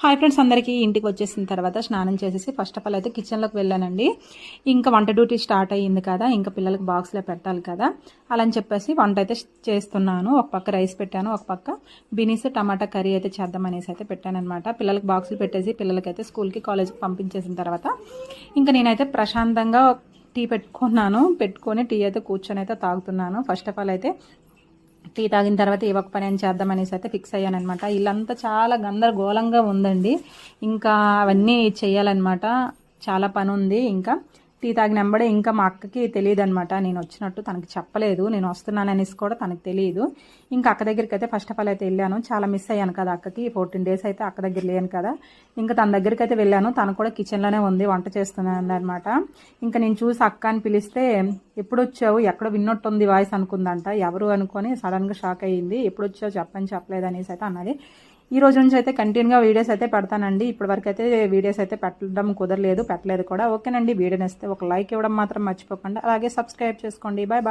Hi friends, అందరికీ ఇంటికి వచ్చేసిన తర్వాత స్నానం చేసేసి ఫస్ట్ ఆఫ్ ఆల్ అయితే కిచెన్లోకి వెళ్ళానండి. ఇంకా వంట డ్యూటీ స్టార్ట్ అయ్యింది కదా, ఇంకా పిల్లలకి బాక్స్లో పెట్టాలి కదా, అలా అని చెప్పేసి వంట అయితే చేస్తున్నాను. ఒక పక్క రైస్ పెట్టాను, ఒక పక్క బీనీస్ టమాటా కర్రీ అయితే చేద్దామనేసి అయితే పెట్టానమాట. పిల్లలకి బాక్సులు పెట్టేసి పిల్లలకైతే స్కూల్కి కాలేజ్కి పంపించేసిన తర్వాత ఇంకా నేనైతే ప్రశాంతంగా టీ పెట్టుకొని టీ అయితే కూర్చొని అయితే తాగుతున్నాను. ఫస్ట్ ఆఫ్ ఆల్ అయితే టీ తాగిన తర్వాత ఏ ఒక్క పని అని చేద్దామనేసి అయితే ఫిక్స్ అయ్యానమాట. ఇల్లంతా చాలా గందరగోళంగా ఉందండి. ఇంకా అవన్నీ చేయాలన్నమాట. చాలా పని ఉంది. ఇంకా టీ తాగిన వెంబడే ఇంకా మా అక్కకి తెలియదు అనమాట నేను వచ్చినట్టు. తనకి చెప్పలేదు, నేను వస్తున్నాను అనేసి కూడా తనకు తెలియదు. ఇంకా అక్క దగ్గరికి అయితే ఫస్ట్ ఆఫ్ ఆల్ అయితే వెళ్ళాను. చాలా మిస్ అయ్యాను కదా అక్కకి. 14 days అయితే అక్క దగ్గర లేను కదా. ఇంకా తన దగ్గరికి అయితే వెళ్ళాను. తను కూడా కిచెన్లోనే ఉంది, వంట చేస్తున్నాను అనమాట. ఇంకా నేను చూసి అక్క అని పిలిస్తే ఎప్పుడు వచ్చావు, ఎక్కడ విన్నట్టుంది వాయిస్ అనుకుందంట. ఎవరు అనుకొని సడన్గా షాక్ అయ్యింది. ఎప్పుడు వచ్చావు చెప్పలేదు అనేసి అయితే అన్నది. ఈ రోజు నుంచి అయితే కంటిన్యూగా వీడియోస్ అయితే పెడతానండి. ఇప్పటి వరకు అయితే వీడియోస్ అయితే పెట్టడం కుదరలేదు, పెట్టలేదు కూడా. ఓకేనండి, వీడియో నచ్చితే ఒక లైక్ ఇవ్వడం మాత్రం మర్చిపోకండి. అలాగే సబ్స్క్రైబ్ చేసుకోండి. Bye bye.